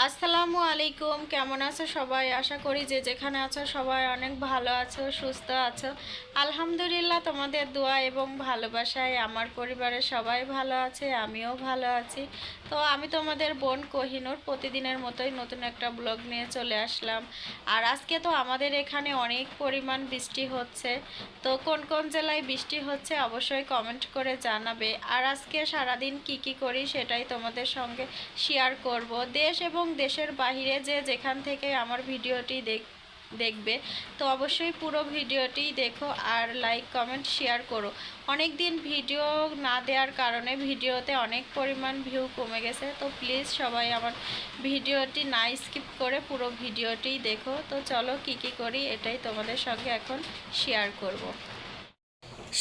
আসসালামু আলাইকুম। কেমন আছো সবাই? আশা করি যে যেখানে আছো সবাই অনেক ভালো আছো, সুস্থ আছো। আলহামদুলিল্লাহ, তোমাদের দোয়া এবং ভালোবাসায় আমার পরিবারের সবাই ভালো আছে, আমিও ভালো আছি। তো আমি তোমাদের বোন কোহিনুর প্রতিদিনের মতোই নতুন একটা ব্লগ নিয়ে চলে আসলাম। আর আজকে তো আমাদের এখানে অনেক পরিমাণ বৃষ্টি হচ্ছে। তো কোন কোন জেলায় বৃষ্টি হচ্ছে অবশ্যই কমেন্ট করে জানাবে। আর আজকে সারাদিন কি করি সেটাই তোমাদের সঙ্গে শেয়ার করব। দেশ এবং দেশের বাইরে যে যেখান থেকে আমার ভিডিওটি দেখবে, তো অবশ্যই পুরো ভিডিওটি দেখো আর লাইক কমেন্ট শেয়ার করো। অনেক দিন ভিডিও না দেওয়ার কারণে ভিডিওতে অনেক পরিমাণ ভিউ কমে গেছে। তো প্লিজ সবাই আমার ভিডিওটি না স্কিপ করে পুরো ভিডিওটি দেখো। তো চলো কি করি এটাই তোমাদের সঙ্গে এখন শেয়ার করব।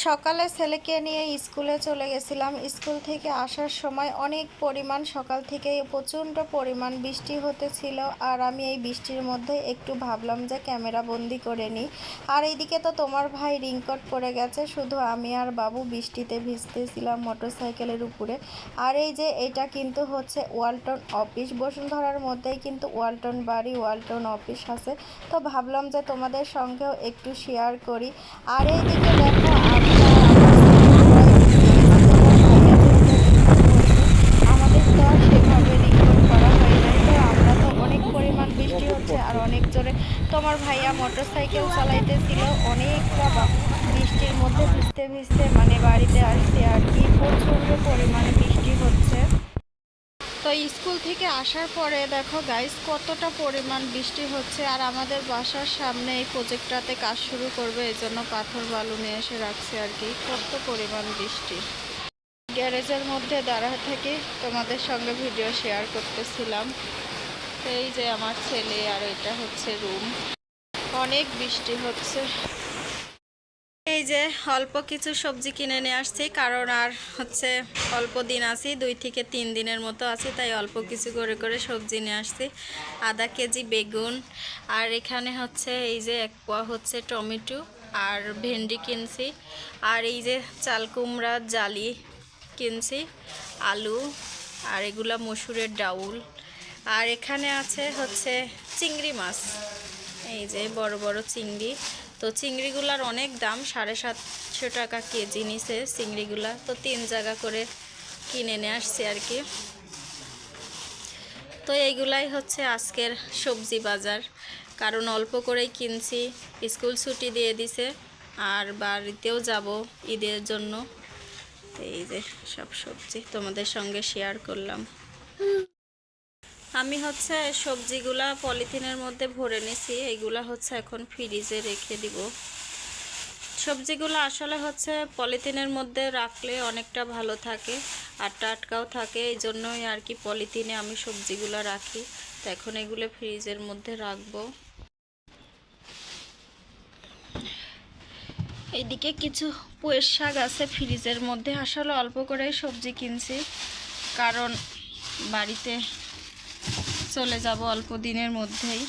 সকালে ছেলেকে নিয়ে স্কুলে চলে গেছিলাম। স্কুল থেকে আসার সময় অনেক পরিমাণ সকাল থেকেই প্রচণ্ড পরিমাণ বৃষ্টি হতেছিল। আর আমি এই বৃষ্টির মধ্যে একটু ভাবলাম যে ক্যামেরা বন্দি করে নিই। আর এইদিকে তো তোমার ভাই রেইনকোট পরে গেছে, শুধু আমি আর বাবু বৃষ্টিতে ভিজতেছিলাম মোটরসাইকেলের উপরে। আর এই যে এটা কিন্তু হচ্ছে ওয়ালটন অফিস, বসুন্ধরার মধ্যেই কিন্তু ওয়ালটন বাড়ি, ওয়ালটন অফিস আছে। তো ভাবলাম যে তোমাদের সঙ্গেও একটু শেয়ার করি। আর এইদিকে দেখো আমাদের তো আর সেভাবে রেকর্ড করা হয় নাই। তো আমরা তো অনেক পরিমাণ বৃষ্টি হচ্ছে আর অনেক জোরে তোমার ভাইয়া মোটর সাইকেল চালাইতেছিল। অনেকটা বৃষ্টির মধ্যে ভিজতে ভিজতে মানে বাড়িতে আসছে আর কি, প্রচণ্ড পরিমাণে বৃষ্টি হচ্ছে। তো স্কুল থেকে আসার পরে দেখো গাইস কতটা পরিমাণ বৃষ্টি হচ্ছে। আর আমাদের বাসার সামনে এই প্রজেক্টটাতে কাজ শুরু করবে, এই জন্য পাথর বালু নিয়ে এসে রাখছে আর কি। কত পরিমাণ বৃষ্টি। গ্যারেজের মধ্যে দাঁড়া থেকে তোমাদের সঙ্গে ভিডিও শেয়ার করতেছিলাম। এই যে আমার ছেলে, আর এটা হচ্ছে রুম। অনেক বৃষ্টি হচ্ছে। এই যে অল্প কিছু সবজি কিনে নিয়ে আসছি, কারণ আর হচ্ছে অল্প দিন আছি, 2 থেকে 3 দিনের মতো আছি, তাই অল্প কিছু করে সবজি নিয়ে আসছি। আধা কেজি বেগুন, আর এখানে হচ্ছে এই যে 1 পোয়া হচ্ছে টমেটো, আর ভেন্ডি কিনছি, আর এই যে চাল কুমড়া জালি কিনছি, আলু, আর এগুলা মসুরের ডাউল। আর এখানে আছে হচ্ছে চিংড়ি মাছ, এই যে বড় বড় চিংড়ি। তো চিংড়িগুলার অনেক দাম, 750 টাকা কেজি নিছে চিংড়িগুলা। তো 3 জায়গা করে কিনে নিয়ে আসছি আর কি। তো এইগুলাই হচ্ছে আজকের সবজি বাজার, কারণ অল্প করেই কিনছি। স্কুল ছুটি দিয়ে দিছে আর বাড়িতেও যাব ঈদের জন্য। এই যে সব সবজি তোমাদের সঙ্গে শেয়ার করলাম। আমি হচ্ছে সবজিগুলা পলিথিনের মধ্যে ভরে নিছি, এইগুলা হচ্ছে এখন ফ্রিজে রেখে দিব। সবজিগুলো আসলে হচ্ছে পলিথিনের মধ্যে রাখলে অনেকটা ভালো থাকে আর টাটকাও থাকে, এই জন্যই আর কি পলিথিনে আমি সবজিগুলো রাখি। তো এখন এগুলো ফ্রিজের মধ্যে রাখবো। এইদিকে কিছু পুঁই শাক আছে ফ্রিজের মধ্যে। আসলে অল্প করেই সবজি কিনছি, কারণ বাড়িতে চলে যাব অল্প দিনের মধ্যেই,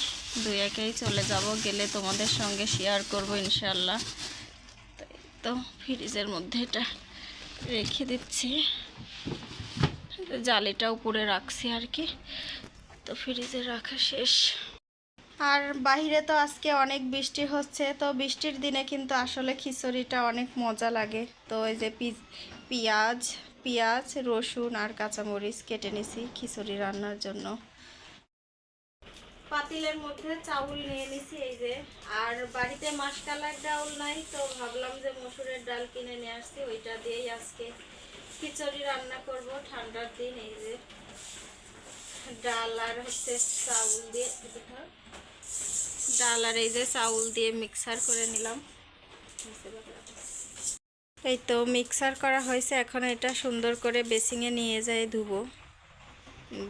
2-1 চলে যাব, গেলে তোমাদের সঙ্গে শেয়ার করব ইনশাল্লাহ। তো ফ্রিজের মধ্যে এটা রেখে দিচ্ছি, জালিটা উপরে রাখছি আর কি। তো ফ্রিজে রাখা শেষ। আর বাইরে তো আজকে অনেক বৃষ্টি হচ্ছে, তো বৃষ্টির দিনে কিন্তু আসলে খিচুড়িটা অনেক মজা লাগে। তো এই যে পেঁয়াজ রসুন আর কাঁচামরিচ কেটে নিছি খিচুড়ি রান্নার জন্য। পাতিলের মধ্যে চাউল নিয়ে নিছি এই যে। আর বাড়িতে মাসকালার ডাউল নাই, তো ভাবলাম যে মসুরের ডাল কিনে নিয়ে আসছি, ওইটা দিয়েই আজকে খিচুড়ি রান্না করব ঠান্ডার দিন। এই যে ডাল আর হচ্ছে চাউল দিয়ে, ডাল আর এই যে চাউল দিয়ে মিক্সার করে নিলাম। এই তো মিক্সার করা হয়েছে, এখন এটা সুন্দর করে বেসিংয়ে নিয়ে যায় ধুবো,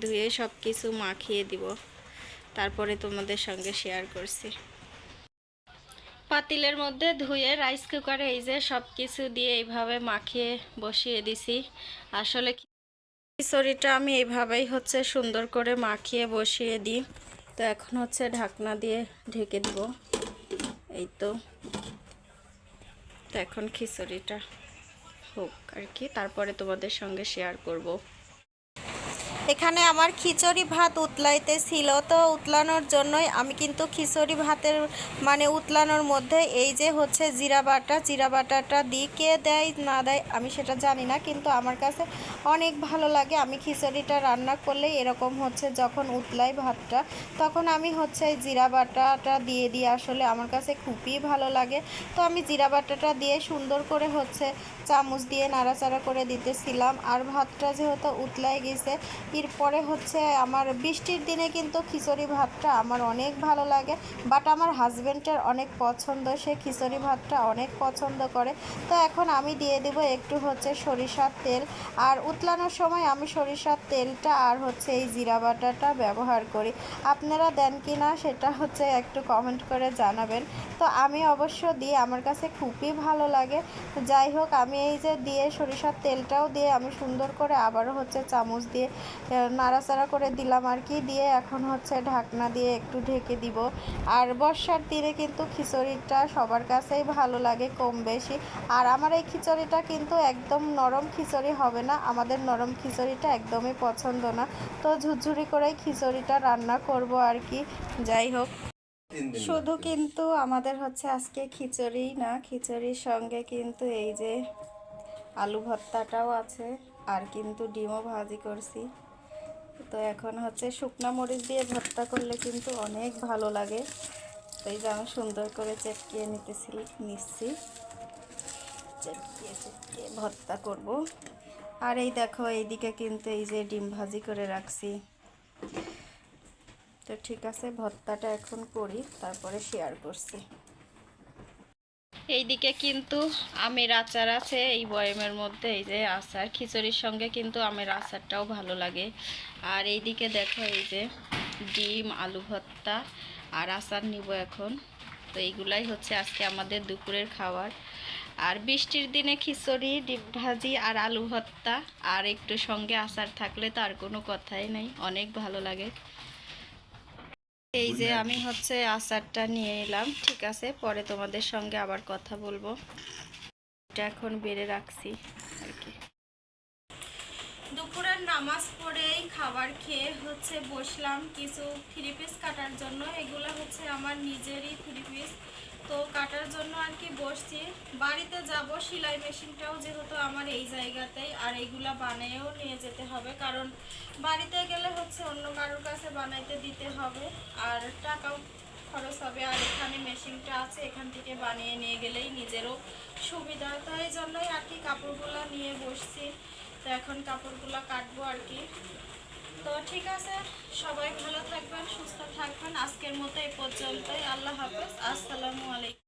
ধুয়ে সব কিছু মাখিয়ে দিব, তারপরে তোমাদের সঙ্গে শেয়ার করছি। পাতিলের মধ্যে ধুয়ে রাইস কুকারে এই যে সব কিছু দিয়ে এইভাবে মাখিয়ে বসিয়ে দিছি। আসলে খিচুড়িটা আমি এইভাবেই হচ্ছে সুন্দর করে মাখিয়ে বসিয়ে দিই। তো এখন হচ্ছে ঢাকনা দিয়ে ঢেকে দিব। এই তো এখন খিচুড়িটা হোক আর কি, তারপরে তোমাদের সঙ্গে শেয়ার করব। এখানে আমার খিচুড়ি ভাত উতলাইতে ছিল, তো উতলানোর জন্যই আমি কিন্তু খিচুড়ি ভাতের মানে উতলানোর মধ্যে এই যে হচ্ছে জিরা বাটাটা দিই। কে দেয় না দেয় আমি সেটা জানি না, কিন্তু আমার কাছে অনেক ভালো লাগে। আমি খিচুড়িটা রান্না করলে এরকম হচ্ছে যখন উতলাই ভাতটা, তখন আমি হচ্ছে এই জিরা বাটাটা দিয়ে দিই। আসলে আমার কাছে খুবই ভালো লাগে। তো আমি জিরা বাটাটা দিয়ে সুন্দর করে হচ্ছে চামচ দিয়ে নাড়াচাড়া করে দিতেছিলাম। আর ভাতটা যেহেতু উতলাই গেছে, এরপরে হচ্ছে আমার বৃষ্টির দিনে কিন্তু খিচুড়ি ভাতটা আমার অনেক ভালো লাগে, বাট আমার হাজব্যান্ডের অনেক পছন্দ, সে খিচুড়ি ভাতটা অনেক পছন্দ করে। তো এখন আমি দিয়ে দেব একটু হচ্ছে সরিষার তেল। আর উতলানোর সময় আমি সরিষার তেলটা আর হচ্ছে এই জিরা বাটাটা ব্যবহার করি। আপনারা দেন কি না সেটা হচ্ছে একটু কমেন্ট করে জানাবেন। তো আমি অবশ্য দিই, আমার কাছে খুবই ভালো লাগে। যাই হোক, আমি এই যে দিয়ে সরিষার তেলটাও দিয়ে আমি সুন্দর করে আবারও হচ্ছে চামচ দিয়ে নাড়াচাড়া করে দিলাম আর কি। দিয়ে এখন হচ্ছে ঢাকনা দিয়ে একটু ঢেকে দিব। আর বর্ষার দিনে কিন্তু খিচুড়িটা সবার কাছেই ভালো লাগে কম বেশি। আর আমার এই খিচুড়িটা কিন্তু একদম নরম খিচুড়ি হবে না, আমাদের নরম খিচুড়িটা একদমই পছন্দ না। তো ঝুরঝুরি করেই খিচুড়িটা রান্না করব আর কি। যাই হোক, শুধু কিন্তু আমাদের হচ্ছে আজকে খিচুড়ি না, খিচুড়ির সঙ্গে কিন্তু এই যে আলু ভর্তাটাও আছে, আর কিন্তু ডিমও ভাজি করছি। তো এখন হচ্ছে শুকনো মরিচ দিয়ে ভর্তা করলে কিন্তু অনেক ভালো লাগে। তো এই যে আমি সুন্দর করে চেটকিয়ে নিচ্ছি, চেটকিয়ে ভর্তা করব। আর এই দেখো এইদিকে কিন্তু এই যে ডিম ভাজি করে রাখছি। তো ঠিক আছে, ভর্তাটা এখন করি, তারপরে শেয়ার করছি। এইদিকে কিন্তু আমের আচার আছে এই বয়ামের মধ্যে, এই যে আচার, খিচুড়ির সঙ্গে কিন্তু আমের আচারটাও ভালো লাগে। আর এইদিকে দেখো এই যে ডিম, আলু ভর্তা আর আচার নিব এখন। তো এইগুলাই হচ্ছে আজকে আমাদের দুপুরের খাবার। আর বৃষ্টির দিনে খিচুড়ি, ডিম ভাজি আর আলু ভর্তা আর একটু সঙ্গে আচার থাকলে তো আর কোনো কথাই নেই, অনেক ভালো লাগে। এই যে আমি হচ্ছে আচারটা নিয়ে এলাম, ঠিক আছে, পরে তোমাদের সঙ্গে আবার কথা বলবো। এটা এখন বেড়ে রাখছি আর কি। দুপুরের নামাজ পড়েই খাবার খেয়ে হচ্ছে বসলাম কিছু থ্রি পিস কাটার জন্য। এগুলো হচ্ছে আমার নিজেরই থ্রি পিস, তো কাটার জন্য আর কি বসছি। বাড়িতে যাব, সেলাই মেশিনটাও যেহেতু আমার এই জায়গাতেই, আর এইগুলা বানিয়েও নিয়ে যেতে হবে, কারণ বাড়িতে গেলে হচ্ছে অন্য কারোর কাছে বানাইতে দিতে হবে আর টাকাও খরচ হবে। আর এখানে মেশিনটা আছে, এখান থেকে বানিয়ে নিয়ে গেলেই নিজেরও সুবিধা। তো এই জন্যই আর কি কাপড়গুলো নিয়ে বসছি। তো এখন কাপড়গুলো কাটবো আর কি। তো ঠিক আছে, সবাই ভালো থাকবেন, সুস্থ থাকবেন। আজকের মতো এই পর্যন্তই। আল্লাহ হাফেজ, আসসালামু আলাইকুম।